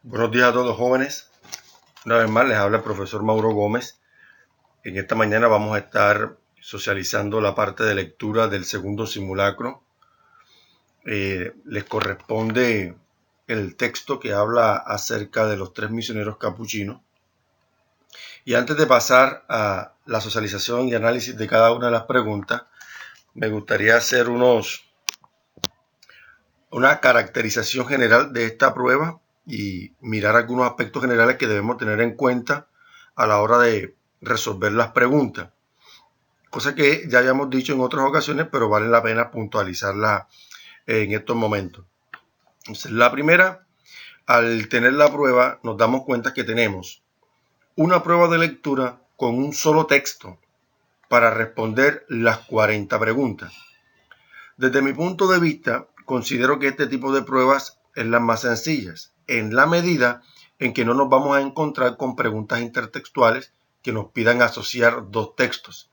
Buenos días a todos jóvenes. Una vez más les habla el profesor Mauro Gómez. En esta mañana vamos a estar socializando la parte de lectura del segundo simulacro. Les corresponde el texto que habla acerca de los 3 misioneros capuchinos. Y antes de pasar a la socialización y análisis de cada una de las preguntas, me gustaría hacer una caracterización general de esta prueba y mirar algunos aspectos generales que debemos tener en cuenta a la hora de resolver las preguntas. Cosa que ya habíamos dicho en otras ocasiones, pero vale la pena puntualizarla en estos momentos. Entonces, la primera, al tener la prueba, nos damos cuenta que tenemos una prueba de lectura con un solo texto para responder las 40 preguntas. Desde mi punto de vista, considero que este tipo de pruebas es las más sencillas, en la medida en que no nos vamos a encontrar con preguntas intertextuales que nos pidan asociar dos textos,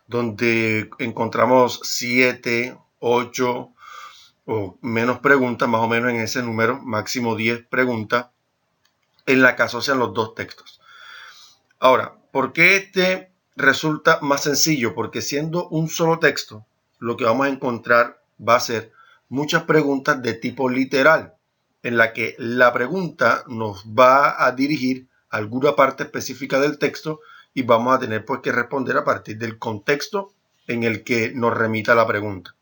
donde encontramos 7, 8 o menos preguntas, más o menos en ese número, máximo 10 preguntas, en la que asocian los dos textos. Ahora, ¿por qué este resulta más sencillo? Porque siendo un solo texto, lo que vamos a encontrar va a ser muchas preguntas de tipo literal, en la que la pregunta nos va a dirigir a alguna parte específica del texto y vamos a tener pues que responder a partir del contexto en el que nos remita la pregunta.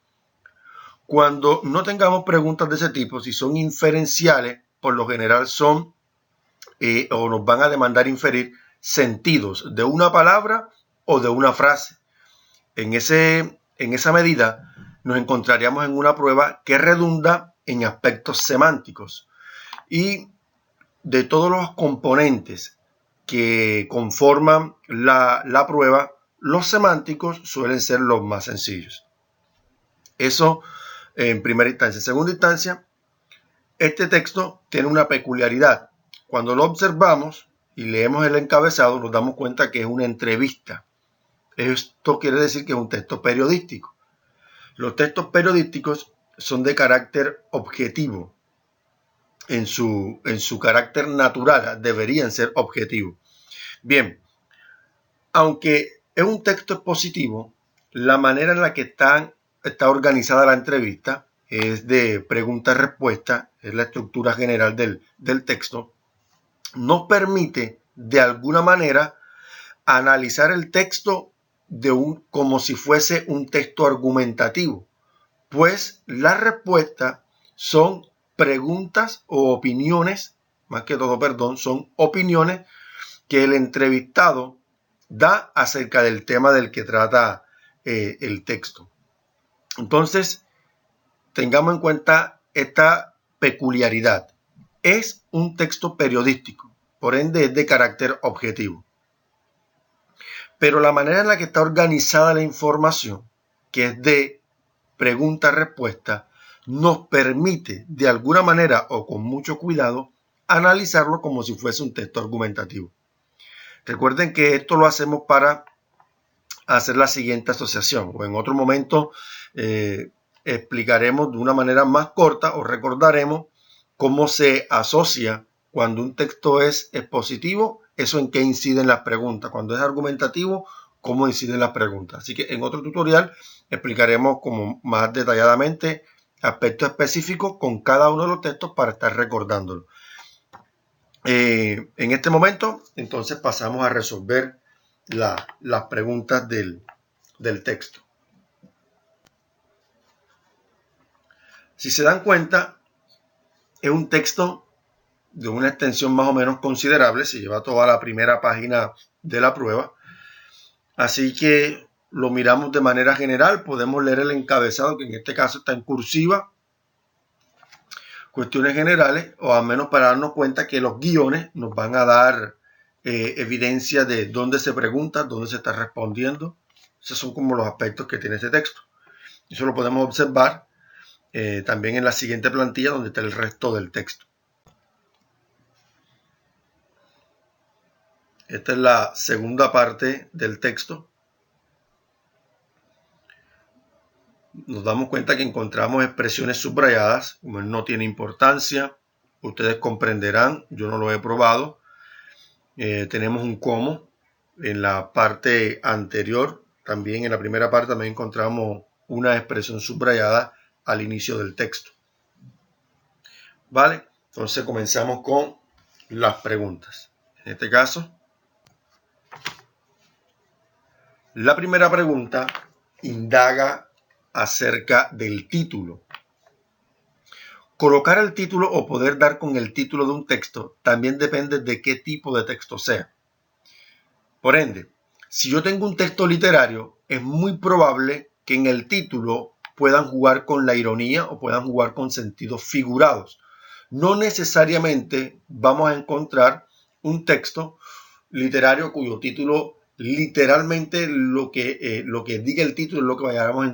Cuando no tengamos preguntas de ese tipo, si son inferenciales, por lo general son o nos van a demandar inferir sentidos de una palabra o de una frase. En esa medida nos encontraríamos en una prueba que redunda en aspectos semánticos. Y de todos los componentes que conforman la prueba, los semánticos suelen ser los más sencillos. Eso en primera instancia. En segunda instancia, este texto tiene una peculiaridad. Cuando lo observamos y leemos el encabezado, nos damos cuenta que es una entrevista. Esto quiere decir que es un texto periodístico. Los textos periodísticos son de carácter objetivo. En su carácter natural deberían ser objetivos. Bien, aunque es un texto expositivo, la manera en la que está organizada la entrevista es de pregunta-respuesta, es la estructura general del texto, nos permite de alguna manera analizar el texto como si fuese un texto argumentativo, pues las respuestas son preguntas o opiniones, más que todo, perdón, son opiniones que el entrevistado da acerca del tema del que trata el texto. Entonces, tengamos en cuenta esta peculiaridad. Es un texto periodístico, por ende es de carácter objetivo. Pero la manera en la que está organizada la información, que es de pregunta-respuesta, nos permite de alguna manera o con mucho cuidado analizarlo como si fuese un texto argumentativo. Recuerden que esto lo hacemos para hacer la siguiente asociación, o en otro momento explicaremos de una manera más corta o recordaremos cómo se asocia cuando un texto es expositivo, eso en qué inciden las preguntas, cuando es argumentativo, cómo inciden las preguntas. Así que en otro tutorial explicaremos como más detalladamente aspectos específicos con cada uno de los textos para estar recordándolo. En este momento, entonces pasamos a resolver las preguntas del texto. Si se dan cuenta, es un texto de una extensión más o menos considerable, se lleva toda la primera página de la prueba, así que lo miramos de manera general, podemos leer el encabezado, que en este caso está en cursiva, cuestiones generales, o al menos para darnos cuenta que los guiones nos van a dar evidencia de dónde se pregunta, dónde se está respondiendo. Esos son como los aspectos que tiene este texto. Eso lo podemos observar también en la siguiente plantilla donde está el resto del texto. Esta es la segunda parte del texto. Nos damos cuenta que encontramos expresiones subrayadas, como el no tiene importancia, ustedes comprenderán, yo no lo he probado. Tenemos un cómo en la parte anterior, también en la primera parte también encontramos una expresión subrayada al inicio del texto. ¿Vale? Entonces comenzamos con las preguntas. En este caso, la primera pregunta indaga acerca del título. Colocar el título o poder dar con el título de un texto también depende de qué tipo de texto sea. Por ende, si yo tengo un texto literario, es muy probable que en el título puedan jugar con la ironía o puedan jugar con sentidos figurados. No necesariamente vamos a encontrar un texto literario cuyo título literalmente lo que diga el título es lo que vayamos a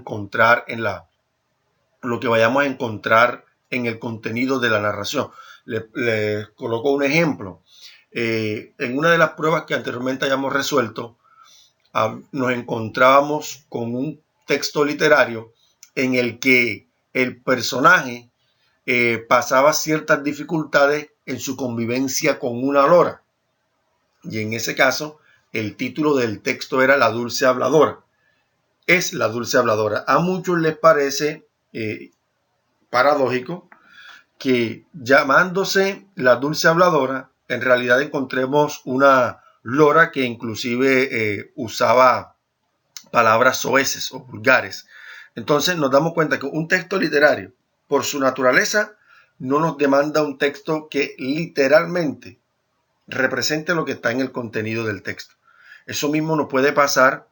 encontrar en el contenido de la narración. Les coloco un ejemplo. En una de las pruebas que anteriormente hayamos resuelto, nos encontrábamos con un texto literario en el que el personaje pasaba ciertas dificultades en su convivencia con una lora. Y en ese caso, el título del texto era La dulce habladora. Es la dulce habladora. A muchos les parece paradójico que llamándose la dulce habladora, en realidad encontremos una lora que inclusive usaba palabras soeces o vulgares. Entonces nos damos cuenta que un texto literario, por su naturaleza, no nos demanda un texto que literalmente represente lo que está en el contenido del texto. Eso mismo nos puede pasar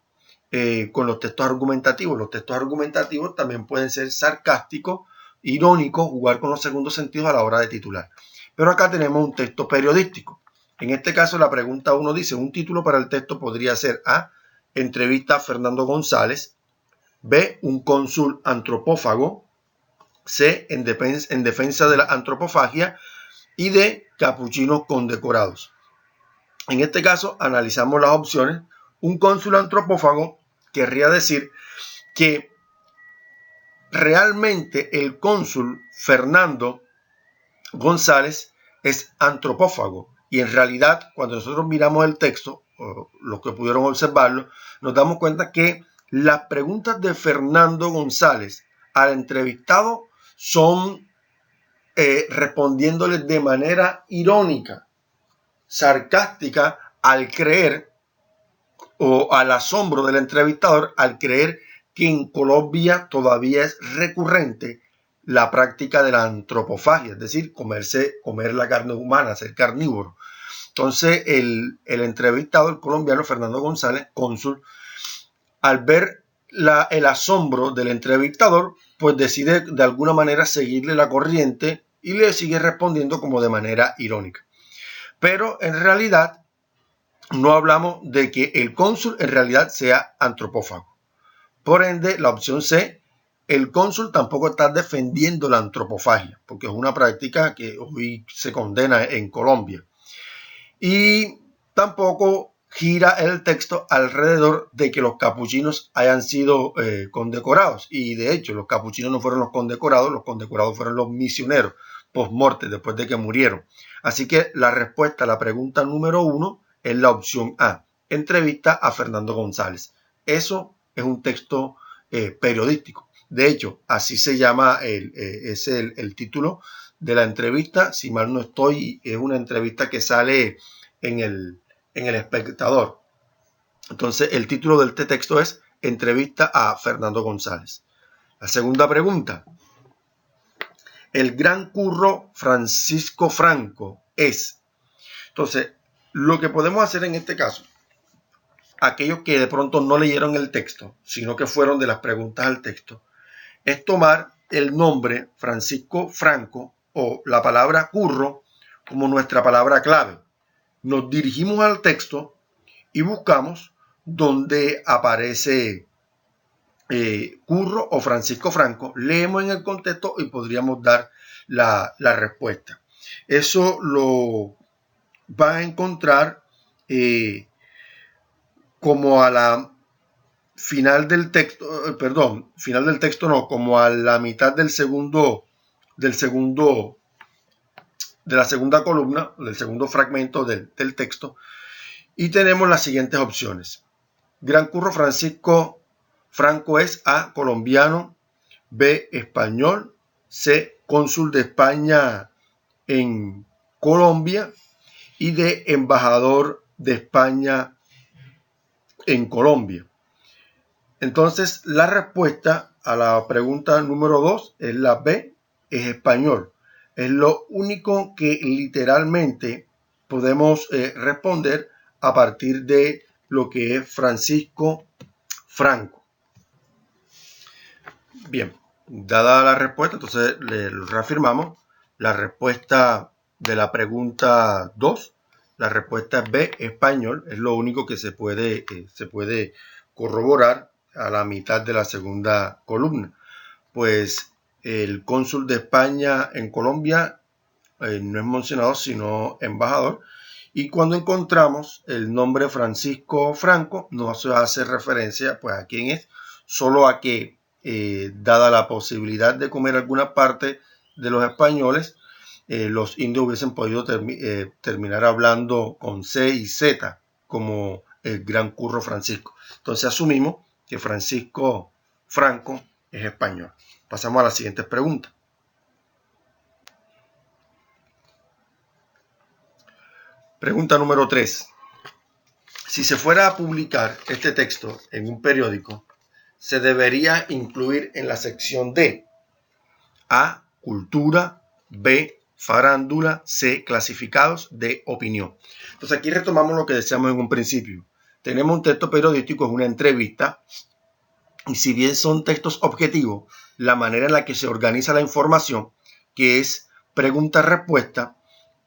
con los textos argumentativos. Los textos argumentativos también pueden ser sarcásticos, irónicos, jugar con los segundos sentidos a la hora de titular. Pero acá tenemos un texto periodístico. En este caso, la pregunta 1 dice, un título para el texto podría ser A, entrevista a Fernando González, B, un cónsul antropófago, C, en defensa de la antropofagia, y D, capuchinos condecorados. En este caso, analizamos las opciones. Un cónsul antropófago querría decir que realmente el cónsul Fernando González es antropófago. Y en realidad, cuando nosotros miramos el texto, o los que pudieron observarlo, nos damos cuenta que las preguntas de Fernando González al entrevistado son respondiéndole de manera irónica, sarcástica, al creer o al asombro del entrevistador al creer que en Colombia todavía es recurrente la práctica de la antropofagia, es decir, comer la carne humana, ser carnívoro. Entonces el entrevistado, el colombiano Fernando González, cónsul, al ver el asombro del entrevistador, pues decide de alguna manera seguirle la corriente y le sigue respondiendo como de manera irónica. Pero en realidad no hablamos de que el cónsul en realidad sea antropófago. Por ende, la opción C, el cónsul tampoco está defendiendo la antropofagia, porque es una práctica que hoy se condena en Colombia. Y tampoco gira el texto alrededor de que los capuchinos hayan sido condecorados. Y de hecho, los capuchinos no fueron los condecorados fueron los misioneros post-morte, después de que murieron. Así que la respuesta a la pregunta número 1 es la opción A, entrevista a Fernando González. Eso es un texto periodístico. De hecho, así se llama, es el título de la entrevista. Si mal no estoy, es una entrevista que sale en el Espectador. Entonces, el título de este texto es Entrevista a Fernando González. La segunda pregunta. El gran curro Francisco Franco es. Entonces, lo que podemos hacer en este caso, aquellos que de pronto no leyeron el texto, sino que fueron de las preguntas al texto, es tomar el nombre Francisco Franco o la palabra curro como nuestra palabra clave. Nos dirigimos al texto y buscamos donde aparece Curro o Francisco Franco, leemos en el contexto y podríamos dar la respuesta. Eso lo van a encontrar como a la final del texto, final del texto no, como a la mitad del segundo de la segunda columna, del segundo fragmento del texto, y tenemos las siguientes opciones. Gran Curro Francisco Franco es A, colombiano, B, español, C, cónsul de España en Colombia, y D, embajador de España en Colombia. Entonces, la respuesta a la pregunta número 2 es la B, es español. Es lo único que literalmente podemos responder a partir de lo que es Francisco Franco. Bien, dada la respuesta, entonces le reafirmamos. La respuesta de la pregunta 2, la respuesta es B, español. Es lo único que se puede corroborar a la mitad de la segunda columna. Pues el cónsul de España en Colombia no es mencionado, sino embajador. Y cuando encontramos el nombre Francisco Franco, no se hace referencia pues a quién es, solo a que dada la posibilidad de comer alguna parte de los españoles, los indios hubiesen podido terminar hablando con C y Z, como el Gran Curro Francisco. Entonces asumimos que Francisco Franco es español. Pasamos a las siguientes preguntas. Pregunta número 3. Si se fuera a publicar este texto en un periódico, se debería incluir en la sección D: A, cultura, B, farándula, C, clasificados, D, opinión. Entonces aquí retomamos lo que decíamos en un principio. Tenemos un texto periodístico, es una entrevista, y si bien son textos objetivos, la manera en la que se organiza la información, que es pregunta-respuesta,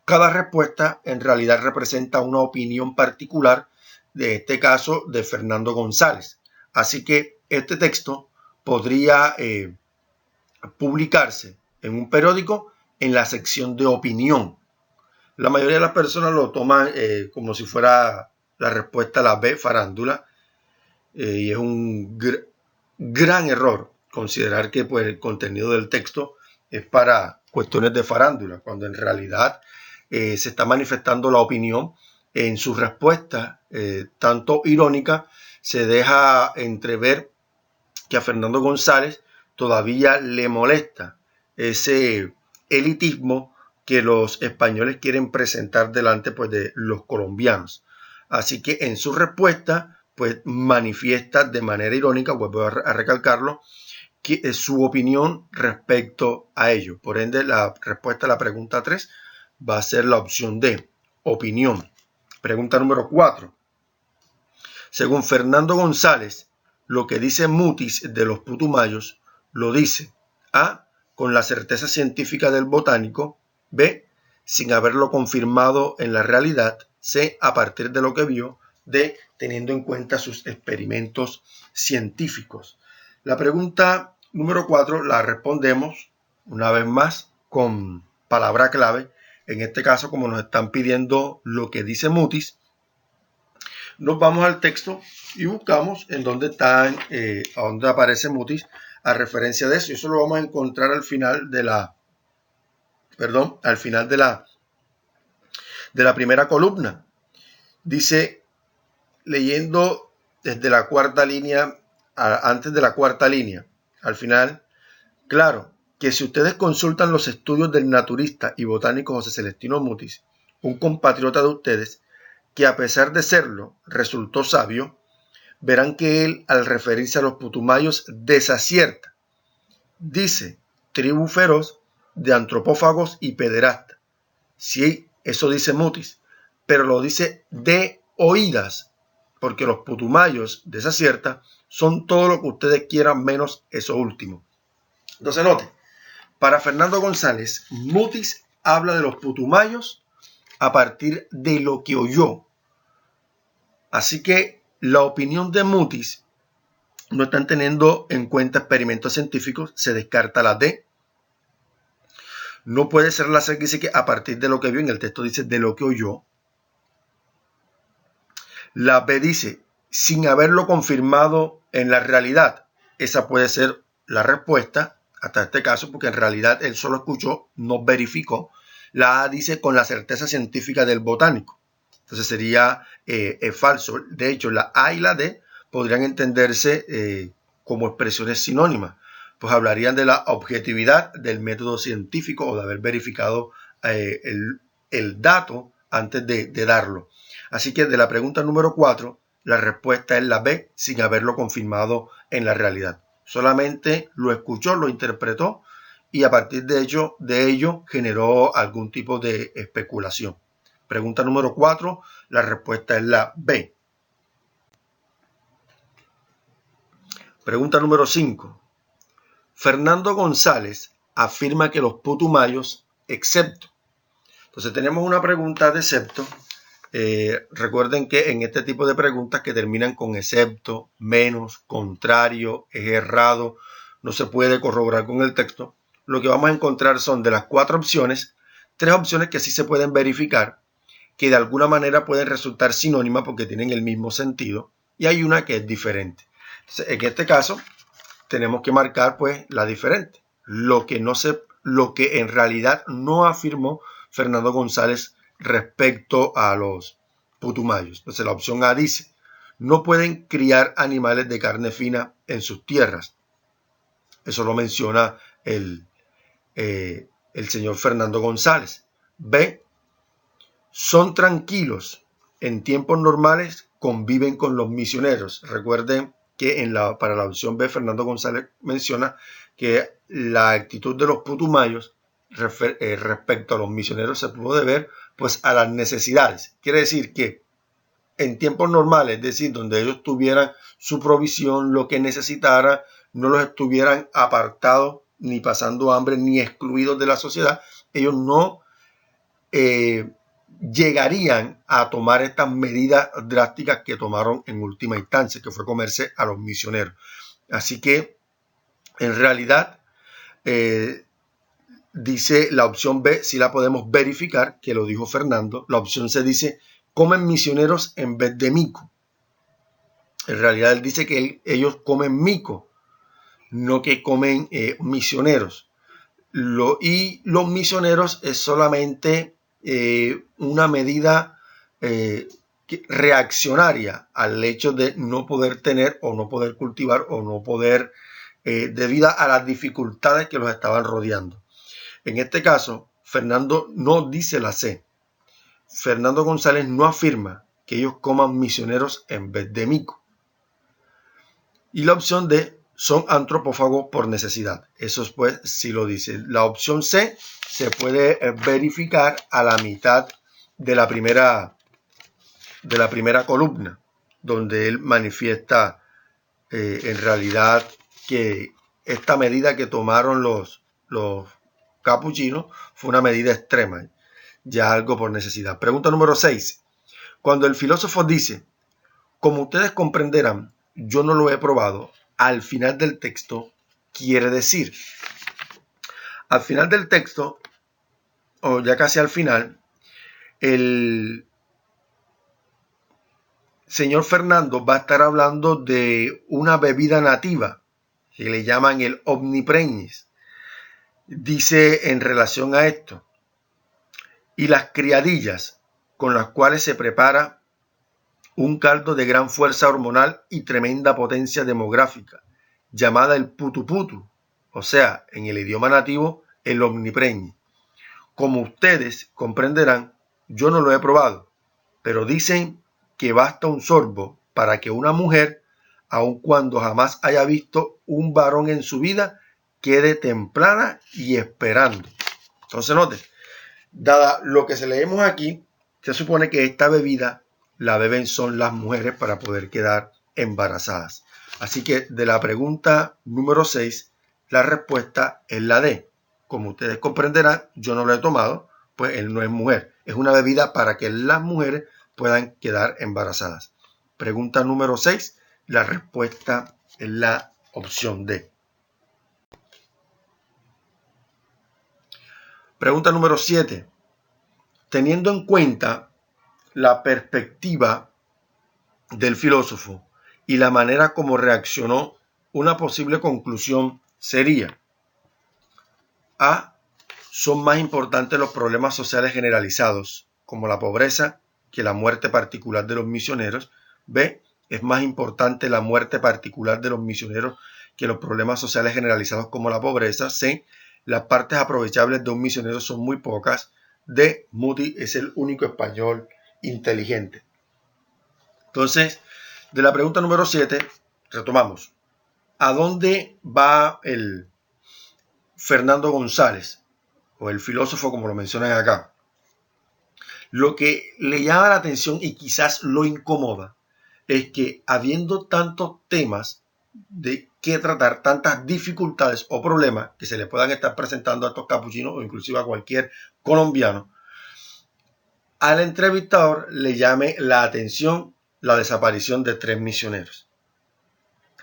cada respuesta en realidad representa una opinión particular, de este caso de Fernando González. Así que este texto podría publicarse en un periódico en la sección de opinión. La mayoría de las personas lo toman como si fuera la respuesta a la B, farándula, y es un gran error considerar que pues, el contenido del texto es para cuestiones de farándula, cuando en realidad se está manifestando la opinión. En su respuesta, tanto irónica, se deja entrever que a Fernando González todavía le molesta ese elitismo que los españoles quieren presentar delante pues, de los colombianos. Así que en su respuesta pues, manifiesta de manera irónica, vuelvo a recalcarlo, que es su opinión respecto a ello. Por ende, la respuesta a la pregunta 3 va a ser la opción D, opinión. Pregunta número 4. Según Fernando González, lo que dice Mutis de los putumayos lo dice: A, con la certeza científica del botánico; B, sin haberlo confirmado en la realidad; C, a partir de lo que vio; D, teniendo en cuenta sus experimentos científicos. La pregunta número 4 la respondemos una vez más con palabra clave. En este caso, como nos están pidiendo lo que dice Mutis, nos vamos al texto y buscamos en dónde está, a dónde aparece Mutis a referencia de eso. Y eso lo vamos a encontrar al final de la, de la primera columna. Dice, leyendo desde la cuarta línea, antes de la cuarta línea, al final, claro, que si ustedes consultan los estudios del naturista y botánico José Celestino Mutis, un compatriota de ustedes, que a pesar de serlo, resultó sabio, verán que él, al referirse a los putumayos, desacierta. Dice, tribu feroz de antropófagos y pederastas. Sí, eso dice Mutis, pero lo dice de oídas, porque los putumayos, desacierta, son todo lo que ustedes quieran menos eso último. Entonces note, para Fernando González, Mutis habla de los putumayos a partir de lo que oyó. Así que la opinión de Mutis no están teniendo en cuenta experimentos científicos, se descarta la D. No puede ser la C, que dice que a partir de lo que vio, en el texto dice de lo que oyó. La B dice sin haberlo confirmado en la realidad. Esa puede ser la respuesta hasta este caso, porque en realidad él solo escuchó, no verificó. La A dice con la certeza científica del botánico. Entonces sería falso. De hecho, la A y la D podrían entenderse como expresiones sinónimas, pues hablarían de la objetividad del método científico o de haber verificado el dato antes de darlo. Así que de la pregunta número 4, la respuesta es la B, sin haberlo confirmado en la realidad. Solamente lo escuchó, lo interpretó y a partir de ello generó algún tipo de especulación. Pregunta número 4, la respuesta es la B. Pregunta número 5. Fernando González afirma que los putumayos, excepto. Entonces tenemos una pregunta de excepto. Recuerden que en este tipo de preguntas que terminan con excepto, menos, contrario, es errado, no se puede corroborar con el texto. Lo que vamos a encontrar son de las 4 opciones, 3 opciones que sí se pueden verificar, que de alguna manera pueden resultar sinónimas porque tienen el mismo sentido, y hay una que es diferente. Entonces, en este caso tenemos que marcar pues la diferente, lo que en realidad no afirmó Fernando González respecto a los putumayos. Entonces la opción A dice, no pueden criar animales de carne fina en sus tierras. Eso lo menciona el señor Fernando González. B, son tranquilos, en tiempos normales conviven con los misioneros. Recuerden que para la opción B, Fernando González menciona que la actitud de los putumayos respecto a los misioneros se puede ver pues a las necesidades. Quiere decir que en tiempos normales, es decir, donde ellos tuvieran su provisión, lo que necesitaran, no los estuvieran apartados, ni pasando hambre, ni excluidos de la sociedad, ellos no llegarían a tomar estas medidas drásticas que tomaron en última instancia, que fue comerse a los misioneros. Así que, en realidad, dice la opción B, si la podemos verificar, que lo dijo Fernando. La opción C dice, comen misioneros en vez de mico. En realidad él dice que ellos comen mico, no que comen misioneros. Y los misioneros es solamente una medida reaccionaria al hecho de no poder tener o no poder cultivar o no poder, debido a las dificultades que los estaban rodeando. En este caso, Fernando no dice la C. Fernando González no afirma que ellos coman misioneros en vez de mico. Y la opción D, son antropófagos por necesidad. Eso pues sí lo dice. La opción C se puede verificar a la mitad de la primera columna, donde él manifiesta en realidad que esta medida que tomaron los capuchinos fue una medida extrema, ya algo por necesidad. Pregunta número 6. Cuando el filósofo dice, como ustedes comprenderán, yo no lo he probado, al final del texto quiere decir. Al final del texto, o ya casi al final, el señor Fernando va a estar hablando de una bebida nativa que le llaman el omnipreñis. Dice en relación a esto, y las criadillas con las cuales se prepara un caldo de gran fuerza hormonal y tremenda potencia demográfica, llamada el putuputu, o sea, en el idioma nativo, el omnipreñi. Como ustedes comprenderán, yo no lo he probado, pero dicen que basta un sorbo para que una mujer, aun cuando jamás haya visto un varón en su vida, quede templada y esperando. Entonces, noten, dada lo que se leemos aquí, se supone que esta bebida la beben son las mujeres para poder quedar embarazadas. Así que de la pregunta número 6, la respuesta es la D. Como ustedes comprenderán, yo no lo he tomado, pues él no es mujer. Es una bebida para que las mujeres puedan quedar embarazadas. Pregunta número 6, la respuesta es la opción D. Pregunta número 7. Teniendo en cuenta la perspectiva del filósofo y la manera como reaccionó, una posible conclusión sería: A, son más importantes los problemas sociales generalizados, como la pobreza, que la muerte particular de los misioneros. B, es más importante la muerte particular de los misioneros que los problemas sociales generalizados como la pobreza. C, las partes aprovechables de un misionero son muy pocas. D, Moody es el único español inteligente. Entonces, de la pregunta número 7, retomamos. ¿A dónde va el Fernando González? O el filósofo, como lo mencionan acá. Lo que le llama la atención y quizás lo incomoda es que habiendo tantos temas de qué tratar, tantas dificultades o problemas que se le puedan estar presentando a estos capuchinos o inclusive a cualquier colombiano, al entrevistador le llame la atención la desaparición de 3 misioneros.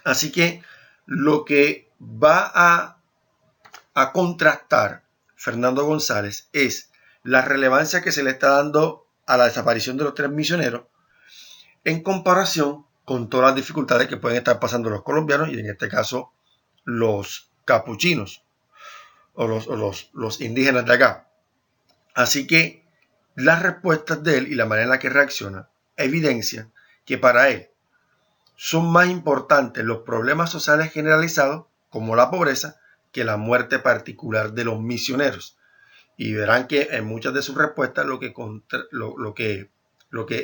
Así que lo que va a contrastar Fernando González es la relevancia que se le está dando a la desaparición de los 3 misioneros en comparación con todas las dificultades que pueden estar pasando los colombianos y en este caso los capuchinos o los indígenas de acá. Así que las respuestas de él y la manera en la que reacciona evidencian que para él son más importantes los problemas sociales generalizados como la pobreza que la muerte particular de los misioneros. Y verán que en muchas de sus respuestas lo que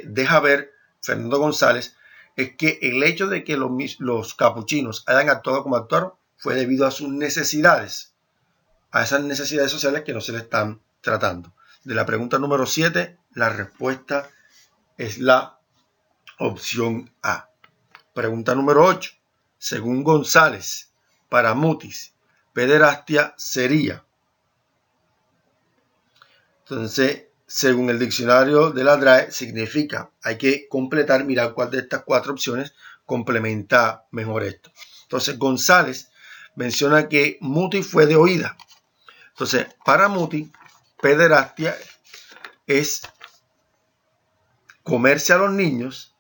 deja ver Fernando González es que el hecho de que los capuchinos hayan actuado como actuaron fue debido a sus necesidades, a esas necesidades sociales que no se le están tratando. De la pregunta número 7, la respuesta es la opción A. Pregunta número 8. Según González, para Mutis, pederastia sería. Entonces, según el diccionario de la DRAE, significa, hay que completar, mirar cuál de estas 4 opciones complementa mejor esto. Entonces, González menciona que Mutis fue de oída. Entonces, para Mutis, pederastia es comerse a los niños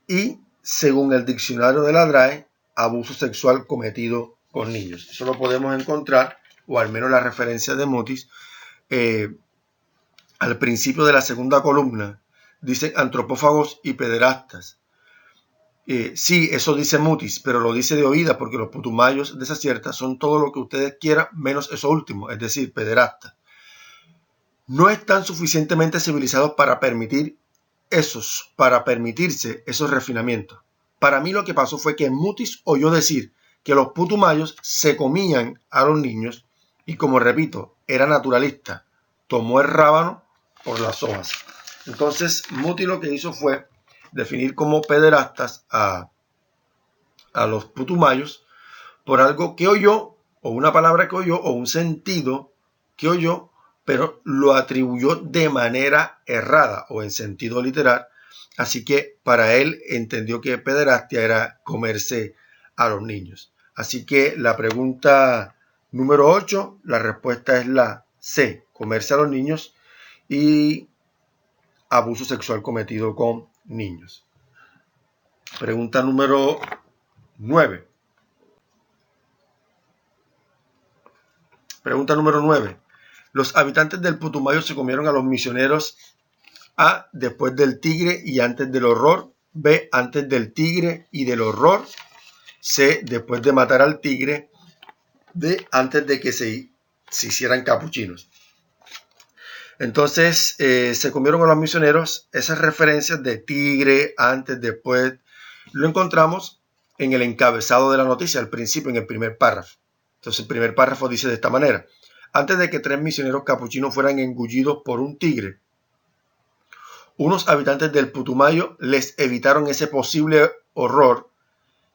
y, según el diccionario de la DRAE, abuso sexual cometido con niños. Eso lo podemos encontrar, o al menos la referencia de Mutis, al principio de la segunda columna. Dicen antropófagos y pederastas. Sí, eso dice Mutis, pero lo dice de oída porque los putumayos de esa cierta son todo lo que ustedes quieran, menos eso último, es decir, pederastas. No están suficientemente civilizados para permitirse esos refinamientos. Para mí lo que pasó fue que Mutis oyó decir que los putumayos se comían a los niños y, como repito, era naturalista, tomó el rábano por las hojas. Entonces Mutis lo que hizo fue definir como pederastas a los putumayos por algo que oyó, o una palabra que oyó, o un sentido que oyó, pero lo atribuyó de manera errada o en sentido literal. Así que para él entendió que pederastia era comerse a los niños. Así que la pregunta número 8, la respuesta es la C, comerse a los niños y abuso sexual cometido con niños. Pregunta número 9. Pregunta número 9. Los habitantes del Putumayo se comieron a los misioneros. A, después del tigre y antes del horror. B, antes del tigre y del horror. C, después de matar al tigre. D, antes de que se hicieran capuchinos. Entonces, se comieron a los misioneros. Esas referencias de tigre, antes, después, lo encontramos en el encabezado de la noticia, al principio, en el primer párrafo. Entonces, el primer párrafo dice de esta manera. Antes de que 3 misioneros capuchinos fueran engullidos por un tigre, unos habitantes del Putumayo les evitaron ese posible horror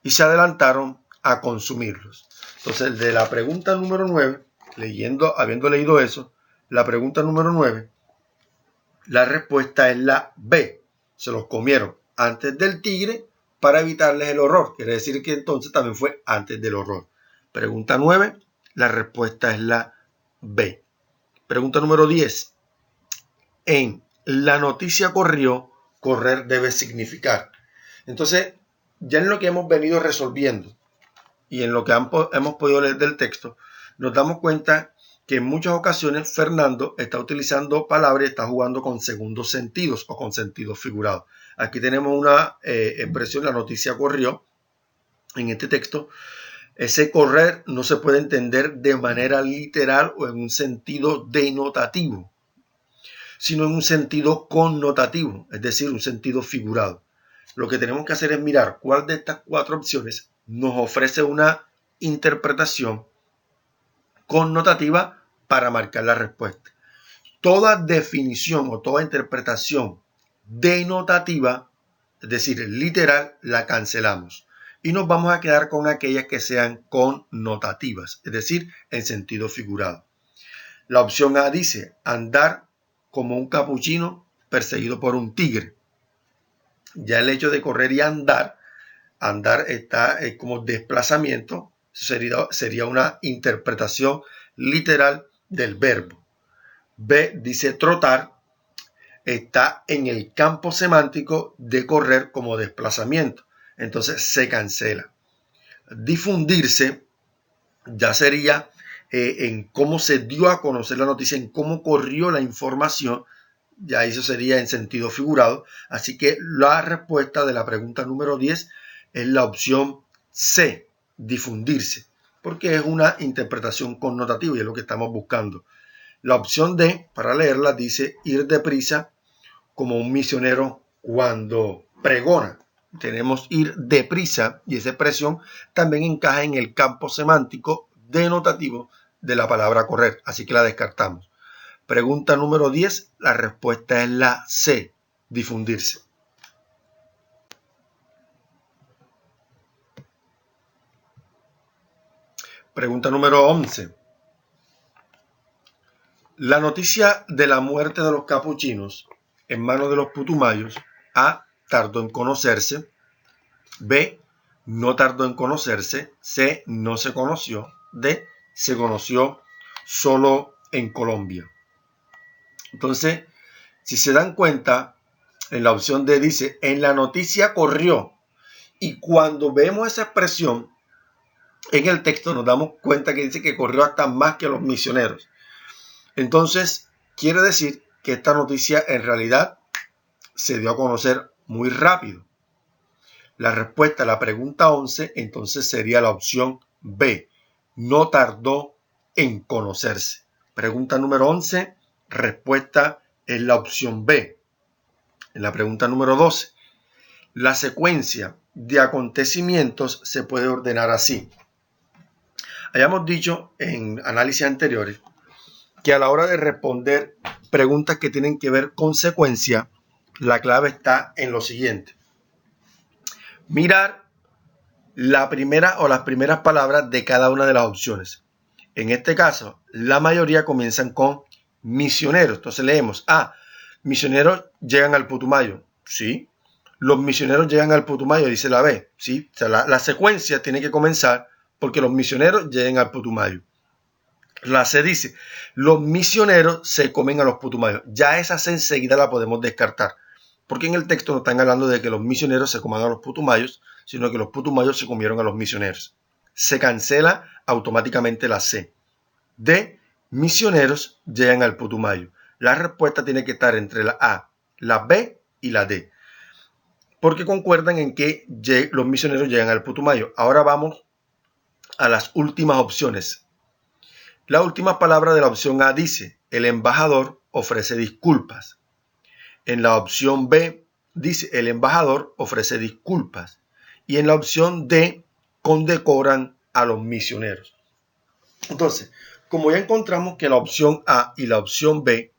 y se adelantaron a consumirlos. Entonces, de la pregunta número 9, habiendo leído eso, la pregunta número 9, la respuesta es la B. Se los comieron antes del tigre para evitarles el horror. Quiere decir que entonces también fue antes del horror. Pregunta 9, la respuesta es la B. Pregunta número 10. En la noticia corrió, correr debe significar. Entonces, ya en lo que hemos venido resolviendo y en lo que hemos podido leer del texto, nos damos cuenta que en muchas ocasiones Fernando está utilizando palabras y está jugando con segundos sentidos o con sentidos figurados. Aquí tenemos una expresión, la noticia corrió. En este texto, ese correr no se puede entender de manera literal o en un sentido denotativo, sino en un sentido connotativo, es decir, un sentido figurado. Lo que tenemos que hacer es mirar cuál de estas cuatro opciones nos ofrece una interpretación connotativa para marcar la respuesta. Toda definición o toda interpretación denotativa, es decir, literal, la cancelamos y nos vamos a quedar con aquellas que sean connotativas, es decir, en sentido figurado. La opción A dice andar como un capuchino perseguido por un tigre. Ya el hecho de correr y andar está como desplazamiento, sería una interpretación literal del verbo. B dice trotar, está en el campo semántico de correr como desplazamiento, entonces se cancela. Difundirse ya sería en cómo se dio a conocer la noticia, en cómo corrió la información, ya eso sería en sentido figurado, así que la respuesta de la pregunta número 10 es la opción C, difundirse, porque es una interpretación connotativa y es lo que estamos buscando. La opción D, para leerla, dice ir deprisa como un misionero cuando pregona. Tenemos ir deprisa y esa expresión también encaja en el campo semántico denotativo de la palabra correr, así que la descartamos. Pregunta número 10, la respuesta es la C, difundirse. Pregunta número 11. La noticia de la muerte de los capuchinos en manos de los putumayos, A, tardó en conocerse, B, no tardó en conocerse, C, no se conoció, D, se conoció solo en Colombia. Entonces, si se dan cuenta, en la opción D dice, en la noticia corrió, y cuando vemos esa expresión en el texto nos damos cuenta que dice que corrió hasta más que los misioneros. Entonces, quiere decir que esta noticia en realidad se dio a conocer muy rápido. La respuesta a la pregunta 11 entonces sería la opción B. No tardó en conocerse. Pregunta número 11, respuesta es la opción B. En la pregunta número 12, la secuencia de acontecimientos se puede ordenar así. Hayamos dicho en análisis anteriores que a la hora de responder preguntas que tienen que ver con secuencia, la clave está en lo siguiente. Mirar la primera o las primeras palabras de cada una de las opciones. En este caso, la mayoría comienzan con misioneros. Entonces leemos, misioneros llegan al Putumayo. Sí. Los misioneros llegan al Putumayo, dice la B. Sí. O sea, la secuencia tiene que comenzar porque los misioneros lleguen al Putumayo. La C dice, los misioneros se comen a los putumayos. Ya esa C enseguida la podemos descartar, porque en el texto no están hablando de que los misioneros se coman a los putumayos, sino que los putumayos se comieron a los misioneros. Se cancela automáticamente la C. D, misioneros llegan al Putumayo. La respuesta tiene que estar entre la A, la B y la D, porque concuerdan en que los misioneros llegan al Putumayo. Ahora vamos a las últimas opciones. La última palabra de la opción A dice, el embajador ofrece disculpas. En la opción B dice, el embajador ofrece disculpas. Y en la opción D, condecoran a los misioneros. Entonces, como ya encontramos que la opción A y la opción B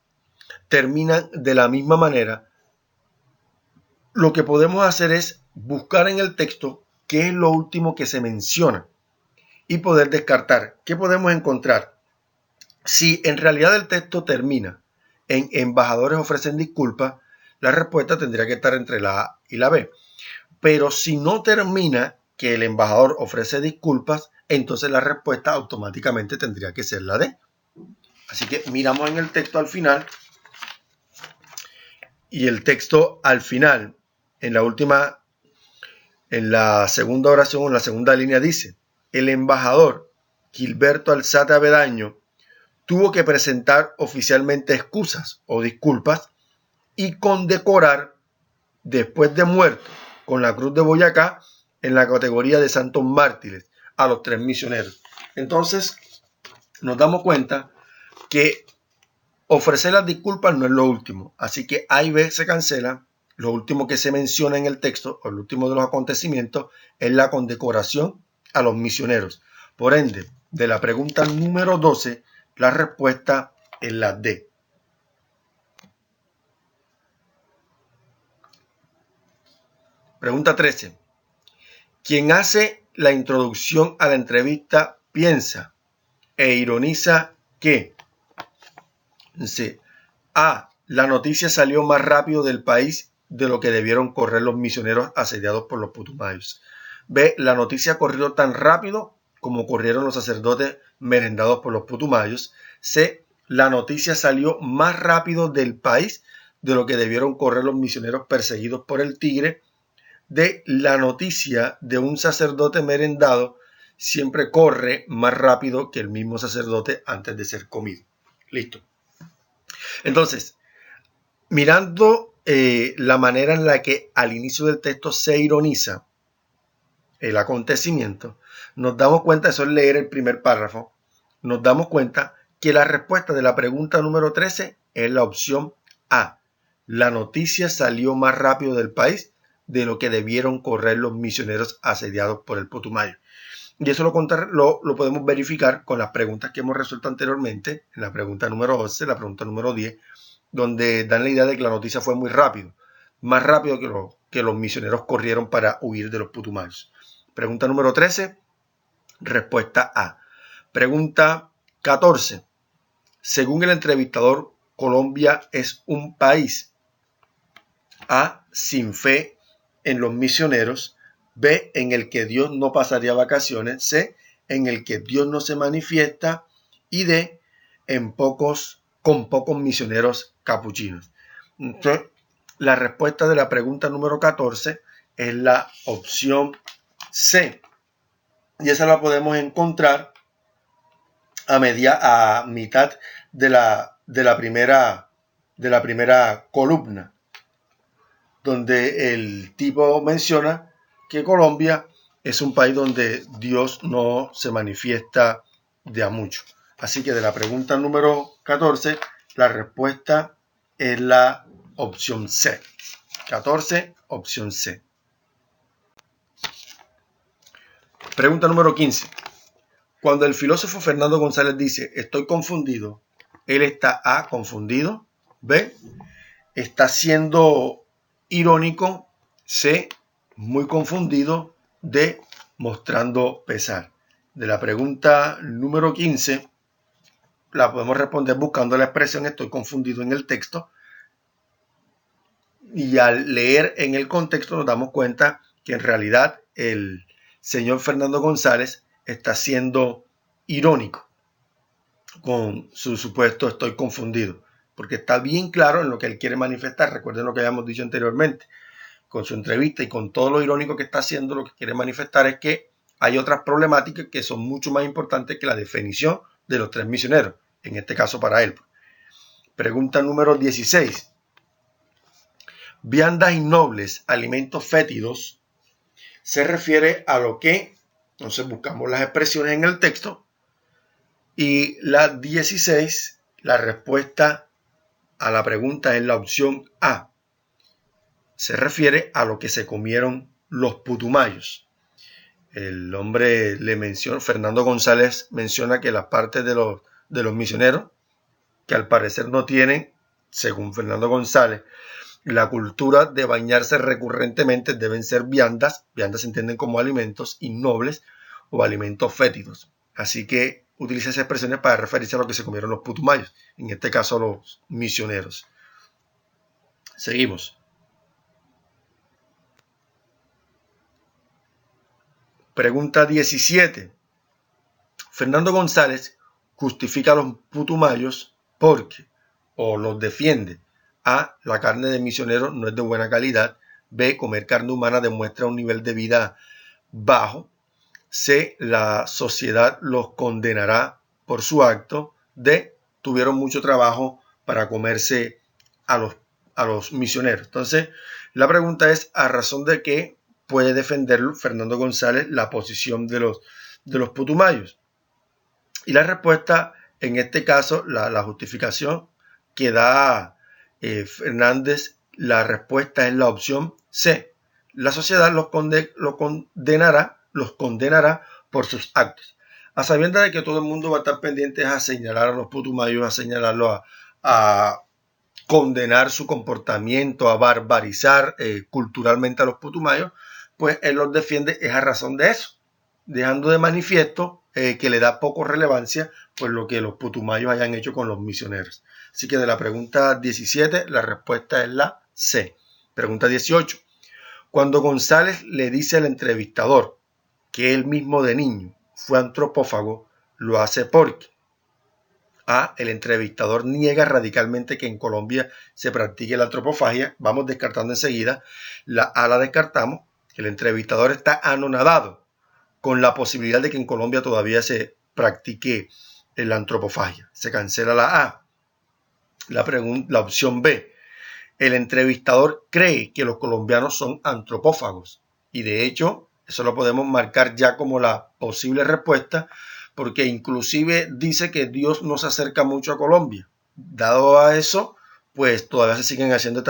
terminan de la misma manera, lo que podemos hacer es buscar en el texto qué es lo último que se menciona y poder descartar. ¿Qué podemos encontrar? Si en realidad el texto termina en embajadores ofrecen disculpas, la respuesta tendría que estar entre la A y la B. Pero si no termina que el embajador ofrece disculpas, entonces la respuesta automáticamente tendría que ser la D. Así que miramos en el texto al final. Y el texto al final, en la segunda oración, en la segunda línea dice, el embajador Gilberto Alzate Avedaño tuvo que presentar oficialmente excusas o disculpas y condecorar después de muerto con la Cruz de Boyacá en la categoría de santos mártires a los 3 misioneros. Entonces nos damos cuenta que ofrecer las disculpas no es lo último, así que A y B se cancelan. Lo último que se menciona en el texto, o el último de los acontecimientos, es la condecoración a los misioneros. Por ende, de la pregunta número 12, la respuesta es la D. Pregunta 13. Quien hace la introducción a la entrevista piensa e ironiza que A. La noticia salió más rápido del país de lo que debieron correr los misioneros asediados por los putumayos. B. La noticia corrió tan rápido como corrieron los sacerdotes merendados por los putumayos. C. La noticia salió más rápido del país de lo que debieron correr los misioneros perseguidos por el tigre. D. La noticia de un sacerdote merendado siempre corre más rápido que el mismo sacerdote antes de ser comido. Listo. Entonces, mirando la manera en la que al inicio del texto se ironiza el acontecimiento, nos damos cuenta, eso es leer el primer párrafo, nos damos cuenta que la respuesta de la pregunta número 13 es la opción A. La noticia salió más rápido del país de lo que debieron correr los misioneros asediados por el Putumayo. Y eso lo podemos verificar con las preguntas que hemos resuelto anteriormente, en la pregunta número 11, la pregunta número 10, donde dan la idea de que la noticia fue muy rápido, más rápido que los misioneros corrieron para huir de los putumayos. Pregunta número 13, respuesta A. Pregunta 14. Según el entrevistador, Colombia es un país A. Sin fe en los misioneros. B. En el que Dios no pasaría vacaciones. C. En el que Dios no se manifiesta. Y D. Con pocos misioneros capuchinos. Entonces, la respuesta de la pregunta número 14 es la opción C. Y esa la podemos encontrar a mitad de la primera columna, donde el tipo menciona que Colombia es un país donde Dios no se manifiesta de a mucho. Así que de la pregunta número 14, la respuesta es la opción C. 14, opción C. Pregunta número 15. Cuando el filósofo Fernando González dice estoy confundido, él está A, confundido, B, está siendo irónico, C, muy confundido, D, mostrando pesar. De la pregunta número 15, la podemos responder buscando la expresión estoy confundido en el texto. Y al leer en el contexto nos damos cuenta que en realidad el señor Fernando González está siendo irónico con su supuesto estoy confundido, porque está bien claro en lo que él quiere manifestar. Recuerden lo que habíamos dicho anteriormente. Con su entrevista y con todo lo irónico que está haciendo, lo que quiere manifestar es que hay otras problemáticas que son mucho más importantes que la definición de los 3 misioneros, en este caso para él. Pregunta número 16. Viandas innobles, alimentos fétidos, se refiere a lo que, entonces buscamos las expresiones en el texto, y la 16, la respuesta a la pregunta es la opción A. Se refiere a lo que se comieron los putumayos. El hombre le menciona, Fernando González menciona que las partes de los misioneros, que al parecer no tienen, según Fernando González, la cultura de bañarse recurrentemente, deben ser viandas. Viandas se entienden como alimentos innobles o alimentos fétidos. Así que utiliza esas expresiones para referirse a lo que se comieron los putumayos, en este caso los misioneros. Seguimos. Pregunta 17. Fernando González justifica a los putumayos porque o los defiende. A. La carne de misioneros no es de buena calidad. B. Comer carne humana demuestra un nivel de vida bajo. C. La sociedad los condenará por su acto. D. tuvieron mucho trabajo para comerse a los misioneros. Entonces, la pregunta es, ¿a razón de qué puede defender Fernando González la posición de los putumayos? Y la respuesta, en este caso, la justificación que da Fernández, la respuesta es la opción C. La sociedad los condenará por sus actos. A sabiendas de que todo el mundo va a estar pendiente a señalar a los putumayos, a señalarlos, a condenar su comportamiento, a barbarizar culturalmente a los putumayos, pues él los defiende es a razón de eso, dejando de manifiesto que le da poco relevancia pues lo que los putumayos hayan hecho con los misioneros. Así que de la pregunta 17, la respuesta es la C. Pregunta 18. Cuando González le dice al entrevistador que él mismo de niño fue antropófago, lo hace porque A. El entrevistador niega radicalmente que en Colombia se practique la antropofagia. Vamos descartando enseguida. La A la descartamos. El entrevistador está anonadado con la posibilidad de que en Colombia todavía se practique la antropofagia. Se cancela la A. La opción B. El entrevistador cree que los colombianos son antropófagos. Y de hecho, eso lo podemos marcar ya como la posible respuesta, porque inclusive dice que Dios no se acerca mucho a Colombia. Dado a eso, pues todavía se siguen haciendo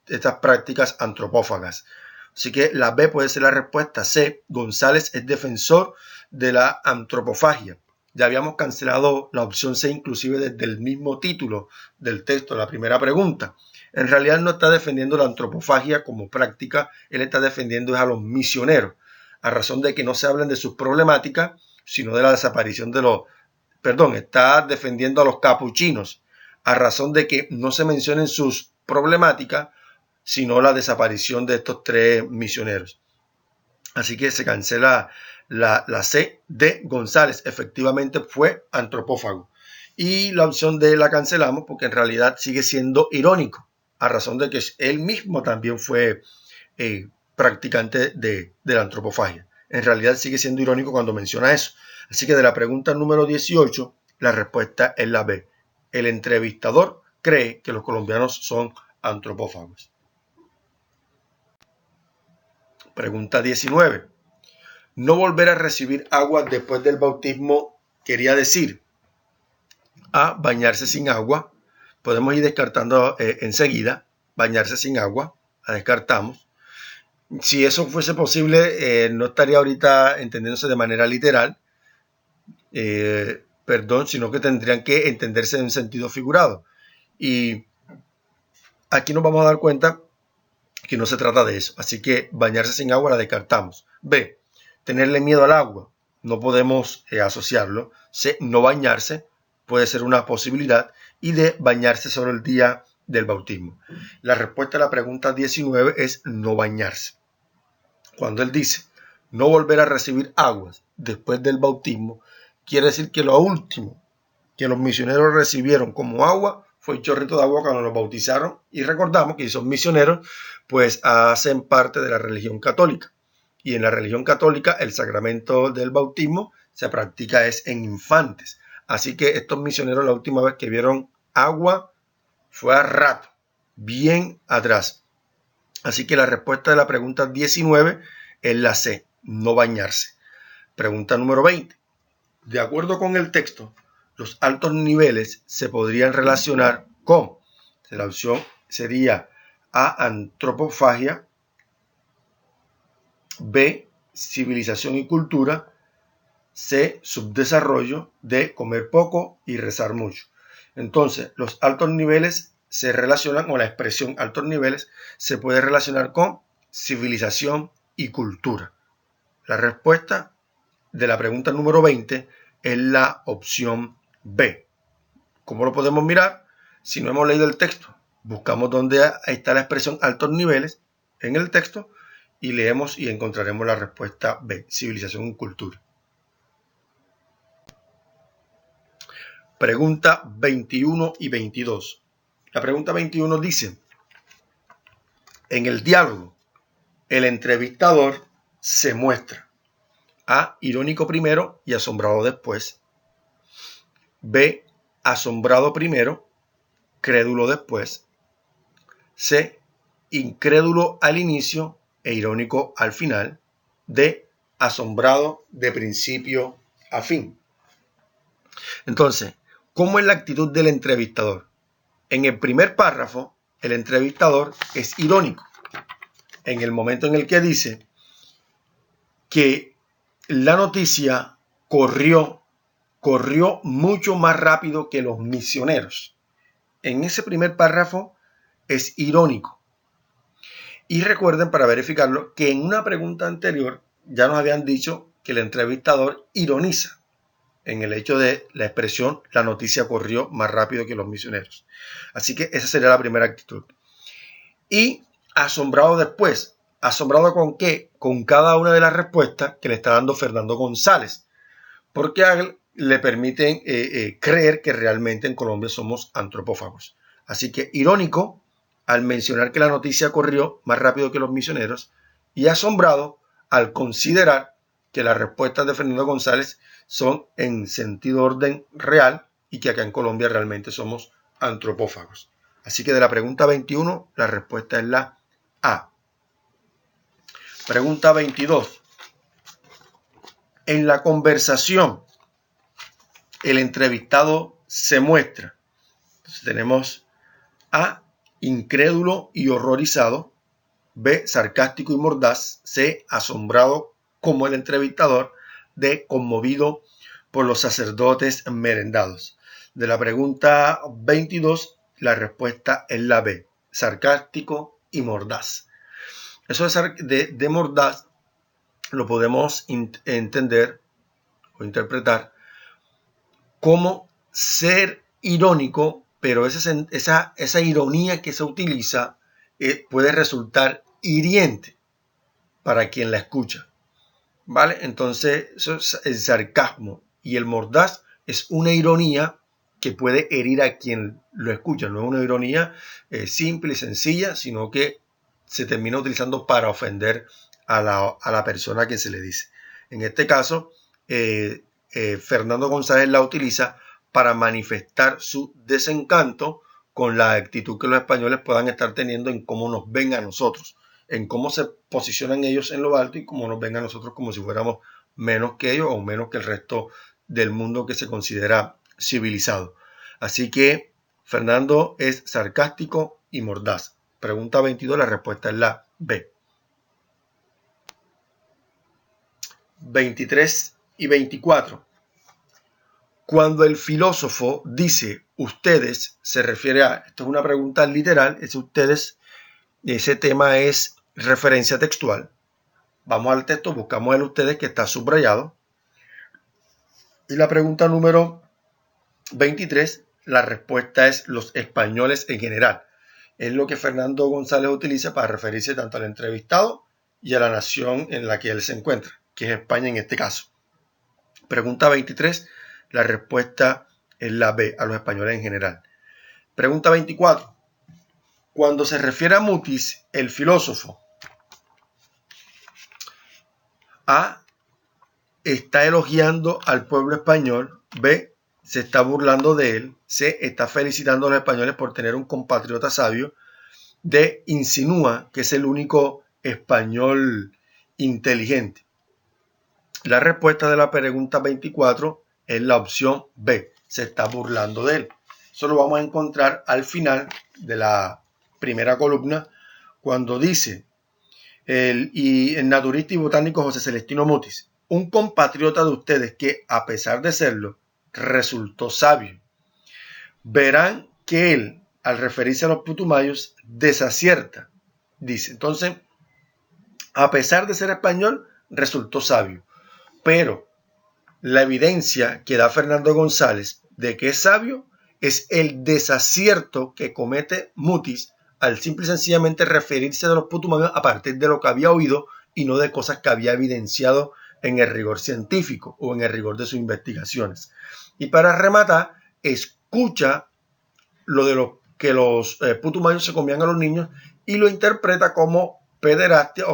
estas prácticas antropófagas. Así que la B puede ser la respuesta. C. González es defensor de la antropofagia. Ya habíamos cancelado la opción C inclusive desde el mismo título del texto, la primera pregunta. En realidad no está defendiendo la antropofagia como práctica, él está defendiendo a los misioneros, a razón de que no se hablen de sus problemáticas, sino de la desaparición está defendiendo a los capuchinos, a razón de que no se mencionen sus problemáticas, sino la desaparición de estos 3 misioneros. Así que se cancela la C de González. Efectivamente fue antropófago. Y la opción D la cancelamos porque en realidad sigue siendo irónico, a razón de que él mismo también fue practicante de la antropofagia. En realidad sigue siendo irónico cuando menciona eso. Así que de la pregunta número 18, la respuesta es la B. El entrevistador cree que los colombianos son antropófagos. Pregunta 19. No volver a recibir agua después del bautismo quería decir A. Bañarse sin agua. Podemos ir descartando enseguida. Bañarse sin agua. La descartamos. Si eso fuese posible, no estaría ahorita entendiéndose de manera literal. Sino que tendrían que entenderse en un sentido figurado. Y aquí nos vamos a dar cuenta que no se trata de eso. Así que bañarse sin agua la descartamos. B. Tenerle miedo al agua. No podemos asociarlo. C. No bañarse puede ser una posibilidad. Y D. Bañarse solo el día del bautismo. La respuesta a la pregunta 19 es no bañarse. Cuando él dice no volver a recibir aguas después del bautismo, quiere decir que lo último que los misioneros recibieron como agua fue el chorrito de agua cuando los bautizaron. Y recordamos que esos misioneros pues hacen parte de la religión católica. Y en la religión católica el sacramento del bautismo se practica es en infantes. Así que estos misioneros la última vez que vieron agua fue a rato, bien atrás. Así que la respuesta de la pregunta 19 es la C, no bañarse. Pregunta número 20. De acuerdo con el texto, los altos niveles se podrían relacionar con, la opción sería A, antropofagia, B, civilización y cultura, C, subdesarrollo, D, comer poco y rezar mucho. Entonces, los altos niveles se relacionan, o la expresión altos niveles se puede relacionar con civilización y cultura. La respuesta de la pregunta número 20 es la opción B. ¿Cómo lo podemos mirar? Si no hemos leído el texto, buscamos dónde está la expresión altos niveles en el texto y leemos y encontraremos la respuesta B, civilización y cultura. Pregunta 21 y 22. La pregunta 21 dice, en el diálogo, el entrevistador se muestra A, irónico primero y asombrado después. B, asombrado primero, crédulo después. C, incrédulo al inicio e irónico al final. D, asombrado de principio a fin. Entonces, ¿cómo es la actitud del entrevistador? En el primer párrafo, el entrevistador es irónico. En el momento en el que dice que la noticia corrió mucho más rápido que los misioneros. En ese primer párrafo es irónico. Y recuerden, para verificarlo, que en una pregunta anterior ya nos habían dicho que el entrevistador ironiza en el hecho de la expresión la noticia corrió más rápido que los misioneros. Así que esa sería la primera actitud. Y asombrado después. ¿Asombrado con qué? Con cada una de las respuestas que le está dando Fernando González. Porque a él le permiten creer que realmente en Colombia somos antropófagos. Así que irónico al mencionar que la noticia corrió más rápido que los misioneros y asombrado al considerar que las respuestas de Fernando González son en sentido orden real y que acá en Colombia realmente somos antropófagos. Así que de la pregunta 21, la respuesta es la A. Pregunta 22. En la conversación, el entrevistado se muestra. Entonces tenemos A, incrédulo y horrorizado. B, sarcástico y mordaz. C, asombrado como el entrevistador. D, conmovido por los sacerdotes merendados. De la pregunta 22, la respuesta es la B, sarcástico y mordaz. Eso de mordaz lo podemos entender o interpretar como ser irónico, pero esa ironía que se utiliza puede resultar hiriente para quien la escucha. ¿Vale? Entonces, eso es el sarcasmo. Y el mordaz es una ironía que puede herir a quien lo escucha. No es una ironía simple y sencilla, sino que se termina utilizando para ofender a la persona que se le dice. En este caso, Fernando González la utiliza para manifestar su desencanto con la actitud que los españoles puedan estar teniendo en cómo nos ven a nosotros, en cómo se posicionan ellos en lo alto y cómo nos ven a nosotros como si fuéramos menos que ellos o menos que el resto del mundo que se considera civilizado. Así que Fernando es sarcástico y mordaz. Pregunta 22, la respuesta es la B. 23 y 24. Cuando el filósofo dice ustedes, se refiere a, esto es una pregunta literal, es ustedes, ese tema es referencia textual. Vamos al texto, buscamos el ustedes que está subrayado. Y la pregunta número 23, la respuesta es los españoles en general. Es lo que Fernando González utiliza para referirse tanto al entrevistado y a la nación en la que él se encuentra, que es España en este caso. Pregunta 23, la respuesta es la B, a los españoles en general. Pregunta 24. Cuando se refiere a Mutis, el filósofo, A, está elogiando al pueblo español. B, se está burlando de él. C, está felicitando a los españoles por tener un compatriota sabio. D, insinúa que es el único español inteligente. La respuesta de la pregunta 24 es la opción B, se está burlando de él. Eso lo vamos a encontrar al final de la primera columna cuando dice el naturista y botánico José Celestino Mutis, un compatriota de ustedes que a pesar de serlo resultó sabio. Verán que él, al referirse a los putumayos, desacierta. Dice, entonces, a pesar de ser español, resultó sabio. Pero la evidencia que da Fernando González de que es sabio es el desacierto que comete Mutis al simple y sencillamente referirse a los putumayos a partir de lo que había oído y no de cosas que había evidenciado en el rigor científico o en el rigor de sus investigaciones. Y para rematar, escucha lo de que los putumayos se comían a los niños y lo interpreta como pederastia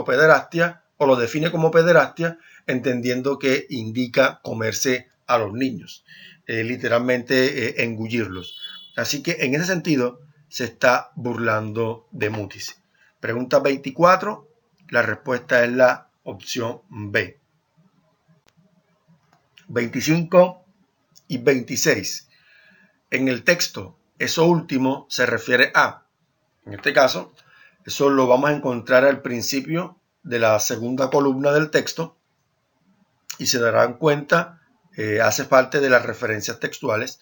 o lo define como pederastia, entendiendo que indica comerse a los niños. literalmente engullirlos. Así que en ese sentido se está burlando de Mutis. Pregunta 24, la respuesta es la opción B. 25 y 26. En el texto, eso último se refiere a, en este caso, eso lo vamos a encontrar al principio de la segunda columna del texto y se darán cuenta, hace parte de las referencias textuales.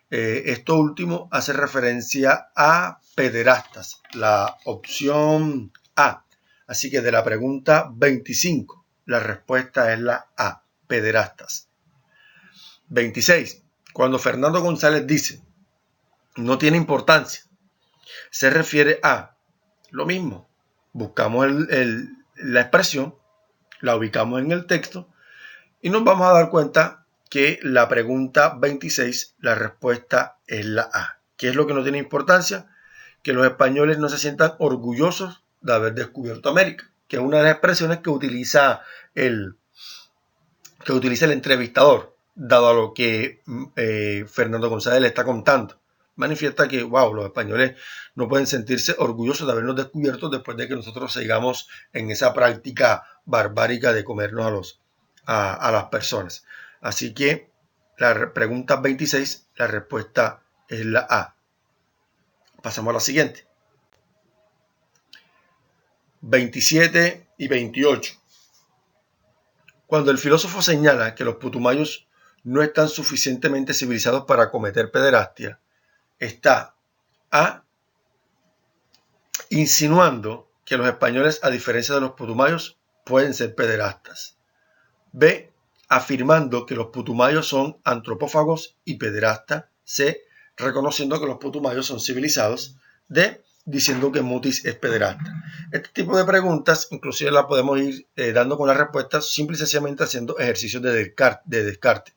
Esto último hace referencia a pederastas, la opción A. Así que de la pregunta 25, la respuesta es la A, pederastas. 26. Cuando Fernando González dice, no tiene importancia, se refiere a lo mismo. Buscamos la expresión, la ubicamos en el texto y nos vamos a dar cuenta que la pregunta 26, la respuesta es la A. ¿Qué es lo que no tiene importancia? Que los españoles no se sientan orgullosos de haber descubierto América, que es una de las expresiones que utiliza el entrevistador, dado a lo que Fernando González le está contando. Manifiesta que, wow, los españoles no pueden sentirse orgullosos de habernos descubierto después de que nosotros sigamos en esa práctica barbárica de comernos a las personas. Así que la pregunta 26, la respuesta es la A. Pasamos a la siguiente. 27 y 28. Cuando el filósofo señala que los putumayos no están suficientemente civilizados para cometer pederastia, está A, insinuando que los españoles, a diferencia de los putumayos, pueden ser pederastas. B, afirmando que los putumayos son antropófagos y pederastas. C, reconociendo que los putumayos son civilizados. D, diciendo que Mutis es pederasta. Este tipo de preguntas inclusive las podemos ir dando con las respuestas simple y sencillamente haciendo ejercicios de descarte.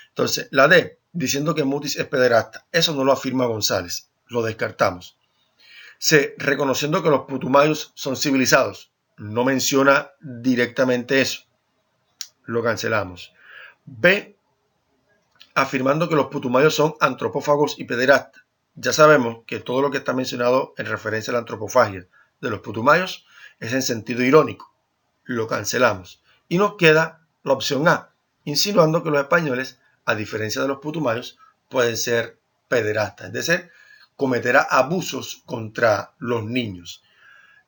Entonces, la D, diciendo que Mutis es pederasta, eso no lo afirma González, lo descartamos. C, reconociendo que los putumayos son civilizados, no menciona directamente eso, lo cancelamos. B, afirmando que los putumayos son antropófagos y pederastas. Ya sabemos que todo lo que está mencionado en referencia a la antropofagia de los putumayos es en sentido irónico. Lo cancelamos. Y nos queda la opción A, insinuando que los españoles, a diferencia de los putumayos, pueden ser pederastas. Es decir, cometerá abusos contra los niños.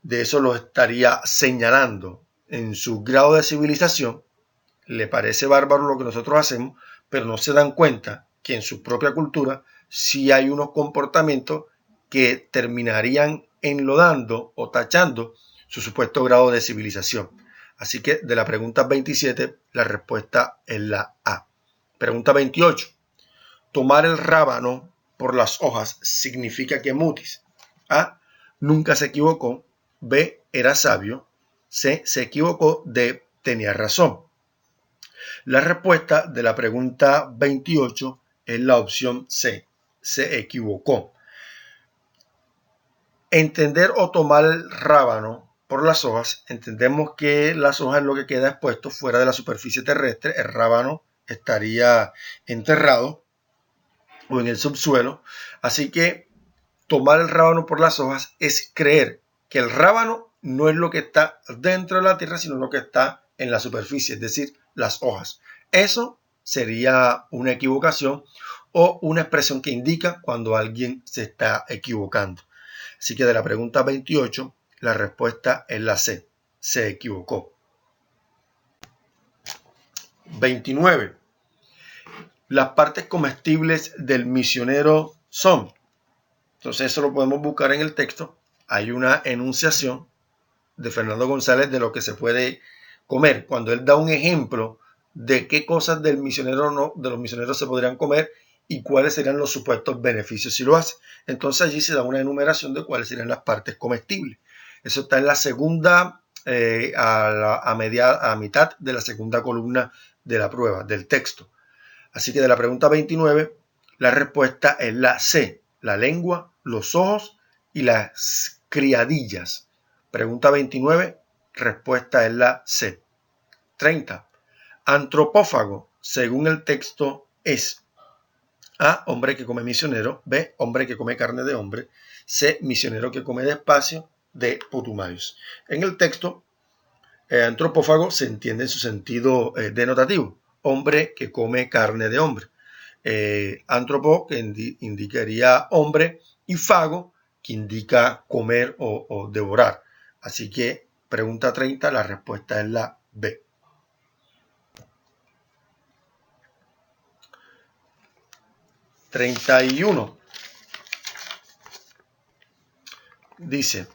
De eso lo estaría señalando en su grado de civilización. Le parece bárbaro lo que nosotros hacemos, pero no se dan cuenta que en su propia cultura sí hay unos comportamientos que terminarían enlodando o tachando su supuesto grado de civilización. Así que de la pregunta 27, la respuesta es la A. Pregunta 28. Tomar el rábano por las hojas significa que Mutis A, nunca se equivocó, B, era sabio, C, se equivocó, D, tenía razón. La respuesta de la pregunta 28 es la opción C, se equivocó. Entender o tomar el rábano por las hojas, entendemos que las hojas es lo que queda expuesto fuera de la superficie terrestre, el rábano estaría enterrado o en el subsuelo, así que tomar el rábano por las hojas es creer que el rábano no es lo que está dentro de la tierra, sino lo que está en la superficie, es decir, las hojas. Eso sería una equivocación o una expresión que indica cuando alguien se está equivocando. Así que de la pregunta 28, la respuesta es la C, se equivocó. 29. Las partes comestibles del misionero son. Entonces eso lo podemos buscar en el texto. Hay una enunciación de Fernando González de lo que se puede comer. Cuando él da un ejemplo de qué cosas de los misioneros se podrían comer y cuáles serían los supuestos beneficios si lo hace. Entonces allí se da una enumeración de cuáles serían las partes comestibles. Eso está en la segunda, a mitad de la segunda columna de la prueba, del texto. Así que de la pregunta 29, la respuesta es la C, la lengua, los ojos y las criadillas. Pregunta 29, respuesta es la C. 30. Antropófago, según el texto, es A, hombre que come misionero. B, hombre que come carne de hombre. C, misionero que come despacio. D, putumaios. En el texto, antropófago se entiende en su sentido denotativo. Hombre que come carne de hombre. Antropo, que indicaría hombre, y fago, que indica comer o devorar. Así que, pregunta 30, la respuesta es la B. (31) Dice,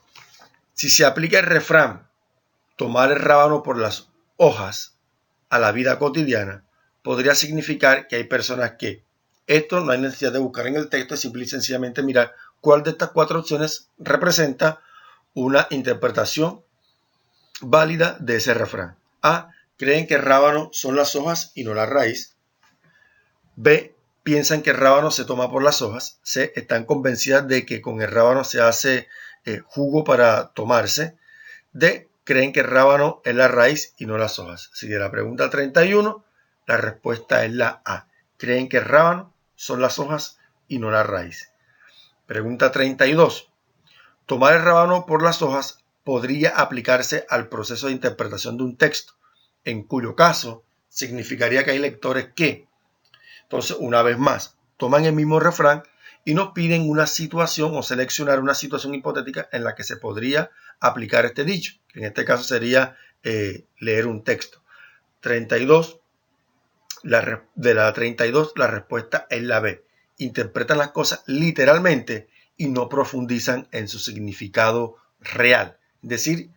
si se aplica el refrán, tomar el rábano por las hojas a la vida cotidiana, podría significar que hay personas que, esto no hay necesidad de buscar en el texto, es simple y sencillamente mirar cuál de estas 4 opciones representa una interpretación válida de ese refrán. A, creen que el rábano son las hojas y no la raíz. B, piensan que el rábano se toma por las hojas. C, están convencidas de que con el rábano se hace jugo para tomarse. D, creen que el rábano es la raíz y no las hojas. Así que la pregunta 31, la respuesta es la A. Creen que el rábano son las hojas y no la raíz. Pregunta 32. Tomar el rábano por las hojas podría aplicarse al proceso de interpretación de un texto, en cuyo caso significaría que hay lectores que, entonces, una vez más, toman el mismo refrán y nos piden una situación o seleccionar una situación hipotética en la que se podría aplicar este dicho, que en este caso sería leer un texto. 32, de la 32, la respuesta es la B. Interpretan las cosas literalmente y no profundizan en su significado real. Es decir,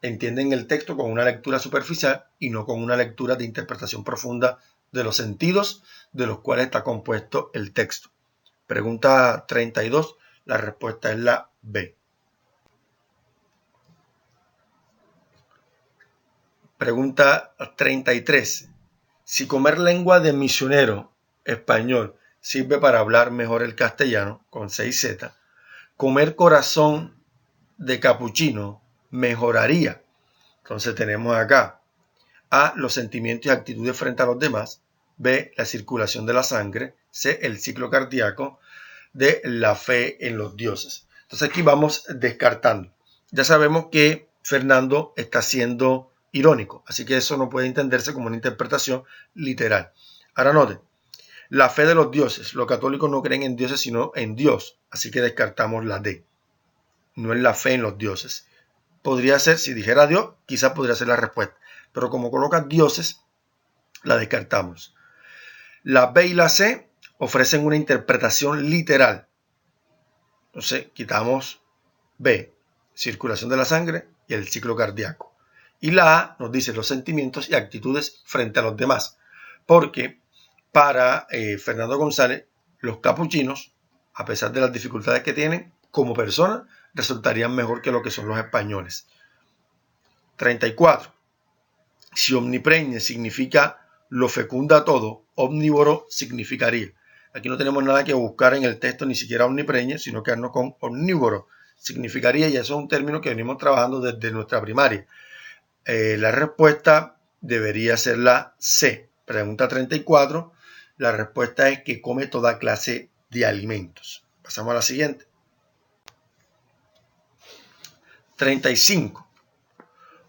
entienden el texto con una lectura superficial y no con una lectura de interpretación profunda de los sentidos de los cuales está compuesto el texto. Pregunta 32, la respuesta es la B. Pregunta 33. Si comer lengua de misionero español sirve para hablar mejor el castellano, con 6Z, comer corazón de capuchino mejoraría. Entonces tenemos acá A, los sentimientos y actitudes frente a los demás. B, la circulación de la sangre. C, el ciclo cardíaco. D, la fe en los dioses. Entonces aquí vamos descartando. Ya sabemos que Fernando está siendo irónico, así que eso no puede entenderse como una interpretación literal. Ahora noten, la fe de los dioses. Los católicos no creen en dioses, sino en Dios, así que descartamos la D. No es la fe en los dioses. Podría ser, si dijera Dios, quizás podría ser la respuesta. Pero como coloca dioses, la descartamos. La B y la C ofrecen una interpretación literal. Entonces, quitamos B, circulación de la sangre y el ciclo cardíaco. Y la A nos dice los sentimientos y actitudes frente a los demás. Porque para Fernando González, los capuchinos, a pesar de las dificultades que tienen, como personas, resultarían mejor que lo que son los españoles. 34. Si omnipregne significa lo fecunda todo, omnívoro significaría. Aquí no tenemos nada que buscar en el texto, ni siquiera omnipregne, sino quedarnos con omnívoro. Significaría, y eso es un término que venimos trabajando desde nuestra primaria. La respuesta debería ser la C. Pregunta 34. La respuesta es que come toda clase de alimentos. Pasamos a la siguiente. 35.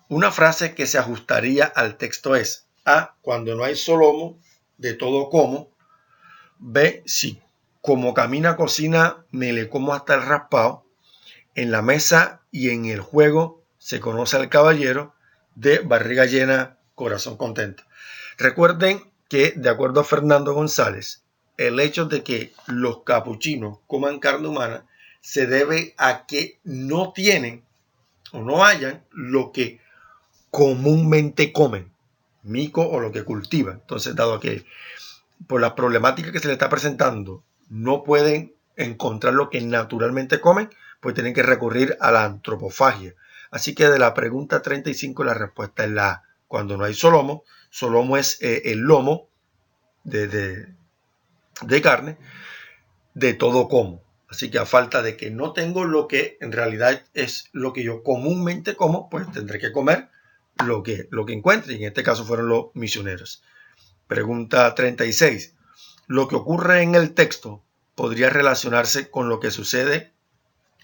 Una frase que se ajustaría al texto es A, cuando no hay solomo, de todo como. B, si como camina cocina, me le como hasta el raspado. En la mesa y en el juego se conoce al caballero. D, barriga llena, corazón contento. Recuerden que, de acuerdo a Fernando González, el hecho de que los capuchinos coman carne humana se debe a que no tienen o no hayan lo que comúnmente comen, mico o lo que cultivan. Entonces, dado que por las problemáticas que se le está presentando no pueden encontrar lo que naturalmente comen, pues tienen que recurrir a la antropofagia. Así que de la pregunta 35 la respuesta es la A. Cuando no hay solomo, solomo es el lomo de carne, de todo como. Así que a falta de que no tengo lo que en realidad es lo que yo comúnmente como, pues tendré que comer lo que encuentre. Y en este caso fueron los misioneros. Pregunta 36. lo que ocurre en el texto podría relacionarse con lo que sucede.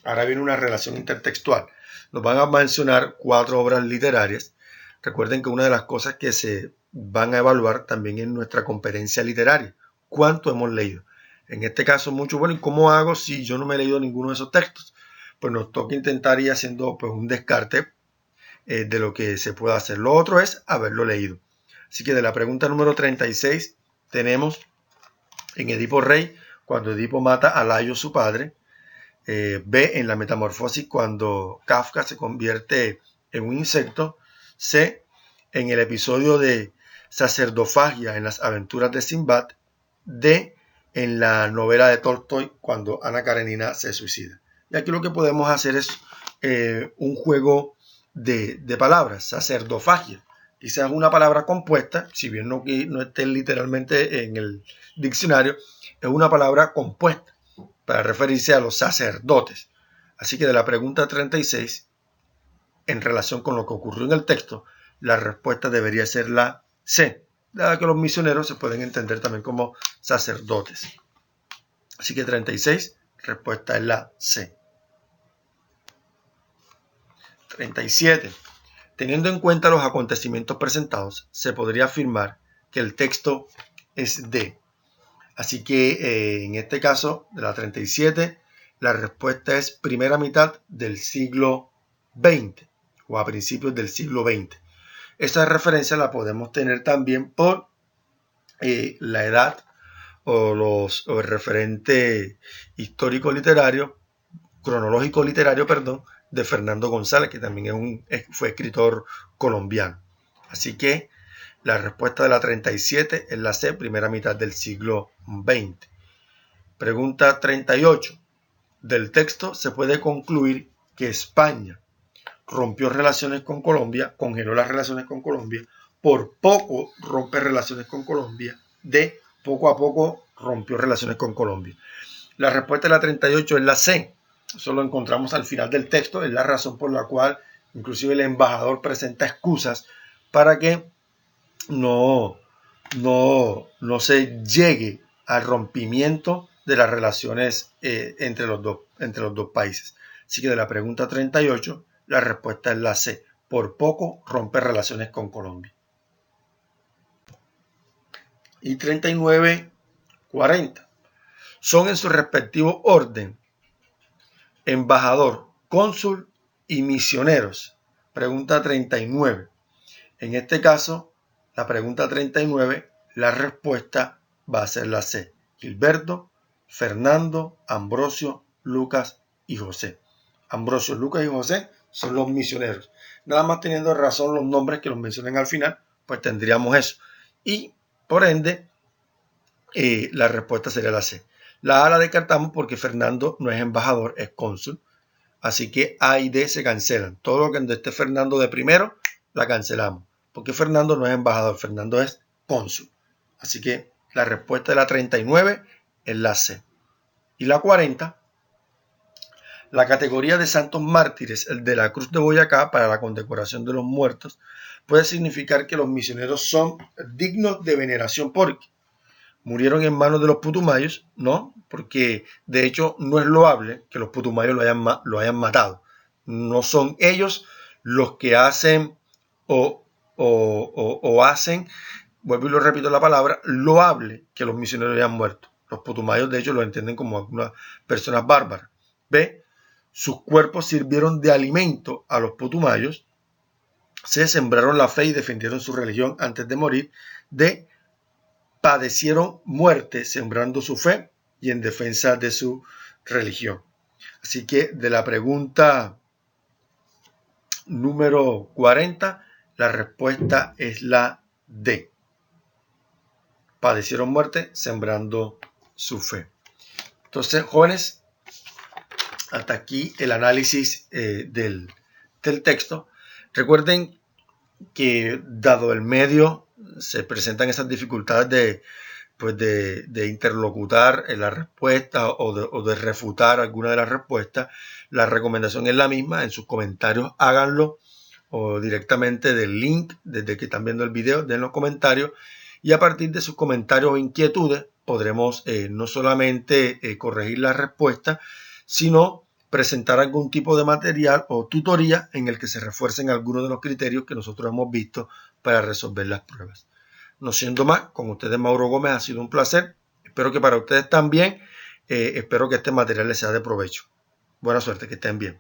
Ahora viene una relación intertextual. Nos van a mencionar 4 obras literarias. Recuerden que una de las cosas que se van a evaluar también es nuestra competencia literaria. ¿Cuánto hemos leído? En este caso, mucho. Bueno, ¿y cómo hago si yo no me he leído ninguno de esos textos? Pues nos toca intentar ir haciendo pues, un descarte de lo que se puede hacer. Lo otro es haberlo leído. Así que de la pregunta número 36 tenemos en Edipo Rey, cuando Edipo mata a Layo, su padre. B, en la metamorfosis, cuando Kafka se convierte en un insecto. C, en el episodio de sacerdofagia en las aventuras de Sinbad. D, en la novela de Tolstoy, cuando Ana Karenina se suicida. Y aquí lo que podemos hacer es un juego de palabras. Sacerdofagia, quizás una palabra compuesta, si bien no esté literalmente en el diccionario, es una palabra compuesta para referirse a los sacerdotes. Así que de la pregunta 36, en relación con lo que ocurrió en el texto, la respuesta debería ser la C, dado que los misioneros se pueden entender también como sacerdotes. Así que 36, respuesta es la C. 37. Teniendo en cuenta los acontecimientos presentados, se podría afirmar que el texto es D. Así que en este caso, de la 37, la respuesta es primera mitad del siglo XX o a principios del siglo XX. Esta referencia la podemos tener también por la edad o el referente histórico literario, cronológico literario, perdón, de Fernando González, que también fue escritor colombiano. Así que la respuesta de la 37 es la C, primera mitad del siglo XX. Pregunta 38. Del texto se puede concluir que España rompió relaciones con Colombia, congeló las relaciones con Colombia, por poco rompe relaciones con Colombia, D, poco a poco rompió relaciones con Colombia. La respuesta de la 38 es la C. Eso lo encontramos al final del texto, es la razón por la cual inclusive el embajador presenta excusas para que no se llegue al rompimiento de las relaciones entre los dos países. Así que de la pregunta 38, la respuesta es la C. Por poco rompe relaciones con Colombia. Y 39, 40. Son en su respectivo orden embajador, cónsul y misioneros. Pregunta 39. En este caso, la pregunta 39, la respuesta va a ser la C. Gilberto, Fernando, Ambrosio, Lucas y José. Ambrosio, Lucas y José son los misioneros. Nada más teniendo razón los nombres que los mencionen al final, pues tendríamos eso. Y por ende, la respuesta sería la C. La A la descartamos porque Fernando no es embajador, es cónsul. Así que A y D se cancelan. Todo lo que esté Fernando de primero, la cancelamos. Porque Fernando no es embajador, Fernando es cónsul. Así que la respuesta de la 39 es la C. Y la 40, la categoría de santos mártires, el de la Cruz de Boyacá para la condecoración de los muertos, puede significar que los misioneros son dignos de veneración porque murieron en manos de los putumayos, ¿no? Porque de hecho no es loable que los putumayos lo hayan matado. No son ellos los que hacen o hacen, vuelvo y lo repito la palabra, loable que los misioneros hayan muerto. Los putumayos de hecho lo entienden como algunas personas bárbaras. B, sus cuerpos sirvieron de alimento a los putumayos. C, sembraron la fe y defendieron su religión antes de morir. D, padecieron muerte sembrando su fe y en defensa de su religión. Así que de la pregunta número 40, la respuesta es la D. Padecieron muerte sembrando su fe. Entonces, jóvenes, hasta aquí el análisis del texto. Recuerden que dado el medio se presentan esas dificultades de interlocutar en la respuesta o de refutar alguna de las respuestas. La recomendación es la misma. En sus comentarios háganlo o directamente del link desde que están viendo el video, den los comentarios y a partir de sus comentarios o inquietudes podremos no solamente corregir la respuesta, sino presentar algún tipo de material o tutoría en el que se refuercen algunos de los criterios que nosotros hemos visto para resolver las pruebas. No siendo más, con ustedes Mauro Gómez, ha sido un placer. Espero que para ustedes también. Espero que este material les sea de provecho. Buena suerte, que estén bien.